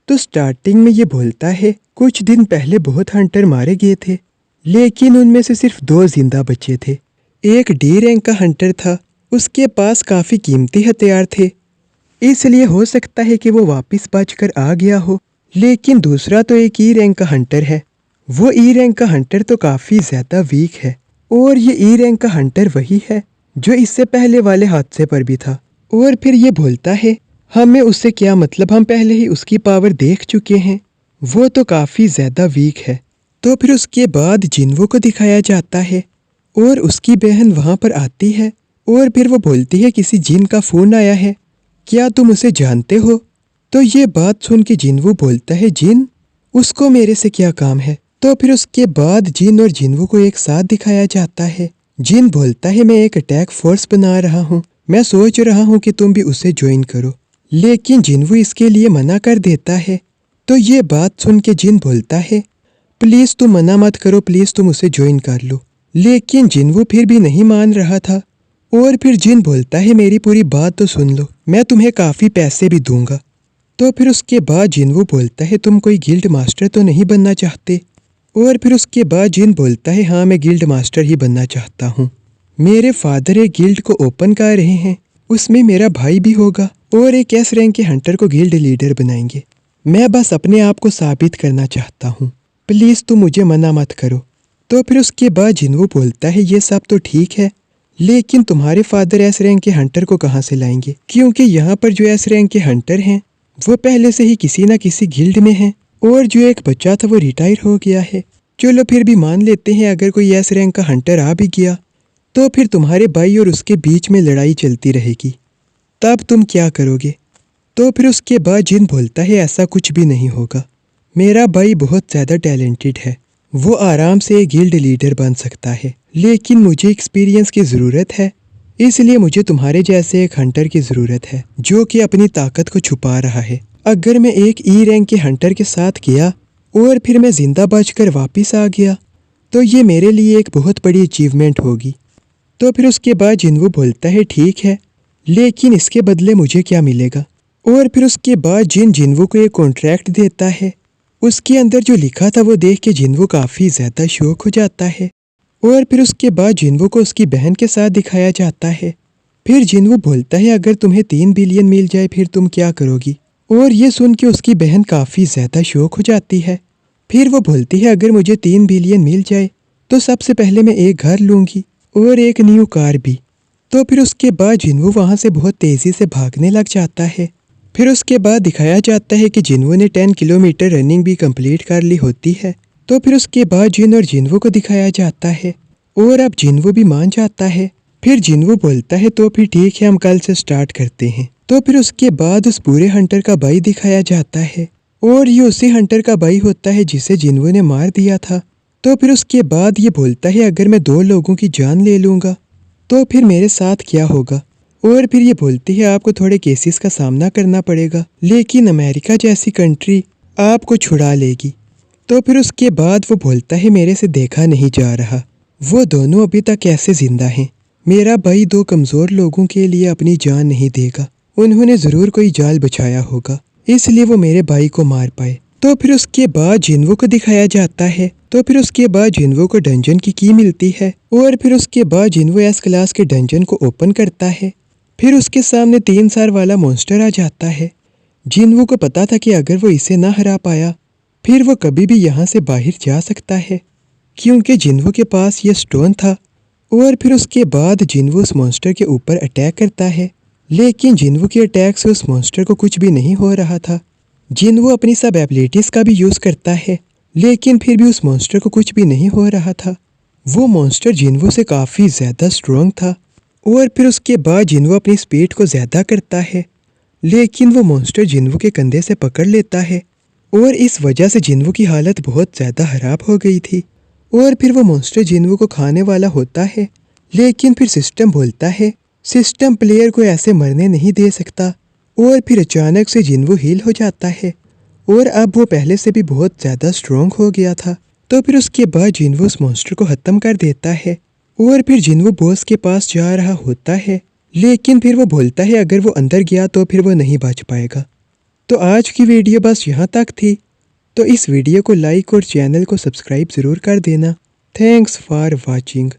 तो स्टार्टिंग में ये बोलता है कुछ दिन पहले बहुत हंटर मारे गए थे, लेकिन उनमें से सिर्फ 2 जिंदा बचे थे। एक डी रैंक का हंटर था, उसके पास काफ़ी कीमती हथियार थे, इसलिए हो सकता है कि वो वापस बचकर आ गया हो। लेकिन दूसरा तो एक ई रैंक का हंटर है। वो ई रैंक का हंटर तो काफ़ी ज़्यादा वीक है, और ये ई रैंक का हंटर वही है जो इससे पहले वाले हादसे पर भी था। और फिर ये बोलता है हमें उससे क्या मतलब, हम पहले ही उसकी पावर देख चुके हैं, वो तो काफ़ी ज़्यादा वीक है। तो फिर उसके बाद जिन्वो को दिखाया जाता है और उसकी बहन वहाँ पर आती है और फिर वो बोलती है किसी जिन का फ़ोन आया है, क्या तुम उसे जानते हो? तो ये बात सुन के जिन्वो बोलता है जिन, उसको मेरे से क्या काम है। तो फिर उसके बाद जिन और जिन्वो को एक साथ दिखाया जाता है। जिन बोलता है मैं एक अटैक फोर्स बना रहा हूँ, मैं सोच रहा हूँ कि तुम भी उसे ज्वाइन करो, लेकिन जिन्वो इसके लिए मना कर देता है। तो ये बात सुन के जिन बोलता है प्लीज़ तुम मना मत करो, प्लीज़ तुम उसे ज्वाइन कर लो। लेकिन जिन्वो फिर भी नहीं मान रहा था। और फिर जिन बोलता है मेरी पूरी बात तो सुन लो, मैं तुम्हें काफ़ी पैसे भी दूंगा। तो फिर उसके बाद जिन्वो बोलता है तुम कोई गिल्ड मास्टर तो नहीं बनना चाहते? और फिर उसके बाद जिन बोलता है हाँ मैं गिल्ड मास्टर ही बनना चाहता हूँ। मेरे फादर एक गिल्ड को ओपन कर रहे हैं, उसमें मेरा भाई भी होगा और एक एस रैंक के हंटर को गिल्ड लीडर बनाएंगे। मैं बस अपने आप को साबित करना चाहता हूँ, प्लीज़ तुम मुझे मना मत करो। तो फिर उसके बाद जिन्वो बोलता है ये सब तो ठीक है, लेकिन तुम्हारे फादर एस रैंक के हंटर को कहाँ से लाएंगे, क्योंकि यहाँ पर जो एस रैंक के हंटर हैं वो पहले से ही किसी न किसी गिल्ड में हैं, और जो एक बच्चा था वो रिटायर हो गया है। चलो फिर भी मान लेते हैं अगर कोई एस रैंक का हंटर आ भी गया तो फिर तुम्हारे भाई और उसके बीच में लड़ाई चलती रहेगी, तब तुम क्या करोगे? तो फिर उसके बाद जिन बोलता है ऐसा कुछ भी नहीं होगा, मेरा भाई बहुत ज़्यादा टैलेंटेड है, वो आराम से एक गिल्ड लीडर बन सकता है, लेकिन मुझे एक्सपीरियंस की ज़रूरत है, इसलिए मुझे तुम्हारे जैसे एक हंटर की ज़रूरत है जो कि अपनी ताकत को छुपा रहा है। अगर मैं एक ई रैंक के हंटर के साथ गया और फिर मैं ज़िंदा बचकर वापस आ गया तो ये मेरे लिए एक बहुत बड़ी अचीवमेंट होगी। तो फिर उसके बाद जिन्वो बोलता है ठीक है, लेकिन इसके बदले मुझे क्या मिलेगा? और फिर उसके बाद जिन्वो को एक कॉन्ट्रैक्ट देता है। उसके अंदर जो लिखा था वो देख के जिन्वो काफ़ी ज़्यादा शौक हो जाता है। और फिर उसके बाद जिन्वो को उसकी बहन के साथ दिखाया जाता है। फिर जिन्वो बोलता है अगर तुम्हें 3 बिलियन मिल जाए फिर तुम क्या करोगी? और ये सुन के उसकी बहन काफ़ी ज़्यादा शौक हो जाती है। फिर वो बोलती है अगर मुझे 3 बिलियन मिल जाए तो सबसे पहले मैं एक घर लूँगी और एक न्यू कार भी। तो फिर उसके बाद जिन्वो वहाँ से बहुत तेज़ी से भागने लग जाता है। फिर उसके बाद दिखाया जाता है कि जिन्वो ने 10 किलोमीटर रनिंग भी कंप्लीट कर ली होती है। तो फिर उसके बाद जिन और जिन्वो को दिखाया जाता है और अब जिन्वो भी मान जाता है। फिर जिन्वो बोलता है तो फिर ठीक है हम कल से स्टार्ट करते हैं। तो फिर उसके बाद उस पूरे हंटर का भाई दिखाया जाता है और ये उसी हंटर का भाई होता है जिसे जिन्वो ने मार दिया था। तो फिर उसके बाद ये बोलता है अगर मैं 2 लोगों की जान ले लूँगा तो फिर मेरे साथ क्या होगा? और फिर ये बोलती है आपको थोड़े केसेस का सामना करना पड़ेगा, लेकिन अमेरिका जैसी कंट्री आपको छुड़ा लेगी। तो फिर उसके बाद वो बोलता है मेरे से देखा नहीं जा रहा, वो दोनों अभी तक कैसे जिंदा हैं? मेरा भाई 2 कमज़ोर लोगों के लिए अपनी जान नहीं देगा, उन्होंने ज़रूर कोई जाल बिछाया होगा, इसलिए वो मेरे भाई को मार पाए। तो फिर उसके बाद जिन्वो को दिखाया जाता है। तो फिर उसके बाद जिन्वो को डंजन की मिलती है और फिर उसके बाद जिन्वो एस क्लास के डंजन को ओपन करता है। फिर उसके सामने 3 सार वाला मॉन्स्टर आ जाता है। जिन्वो को पता था कि अगर वो इसे ना हरा पाया फिर वो कभी भी यहाँ से बाहर जा सकता है, क्योंकि जिन्वो के पास ये स्टोन था। और फिर उसके बाद जिन्वो उस मॉन्स्टर के ऊपर अटैक करता है, लेकिन जिन्वो के अटैक से उस मॉन्स्टर को कुछ भी नहीं हो रहा था। जिन्वो अपनी सब एबिलिटीज़ का भी यूज़ करता है, लेकिन फिर भी उस मॉन्स्टर को कुछ भी नहीं हो रहा था। वो मॉन्स्टर जिन्वो से काफ़ी ज़्यादा स्ट्रॉन्ग था। और फिर उसके बाद जिन्वो अपनी स्पीड को ज़्यादा करता है, लेकिन वो मॉन्स्टर जिन्वो के कंधे से पकड़ लेता है और इस वजह से जिन्वो की हालत बहुत ज़्यादा ख़राब हो गई थी। और फिर वो मॉन्स्टर जिन्वो को खाने वाला होता है, लेकिन फिर सिस्टम बोलता है सिस्टम प्लेयर को ऐसे मरने नहीं दे सकता। और फिर अचानक से जिन्वो हील हो जाता है और अब वो पहले से भी बहुत ज़्यादा स्ट्रॉन्ग हो गया था। तो फिर उसके बाद जिन्वो उस मॉन्स्टर को ख़त्म कर देता है और फिर जिन्वो बॉस के पास जा रहा होता है, लेकिन फिर वो बोलता है अगर वो अंदर गया तो फिर वो नहीं बच पाएगा। तो आज की वीडियो बस यहाँ तक थी। तो इस वीडियो को लाइक और चैनल को सब्सक्राइब ज़रूर कर देना। Thanks for watching.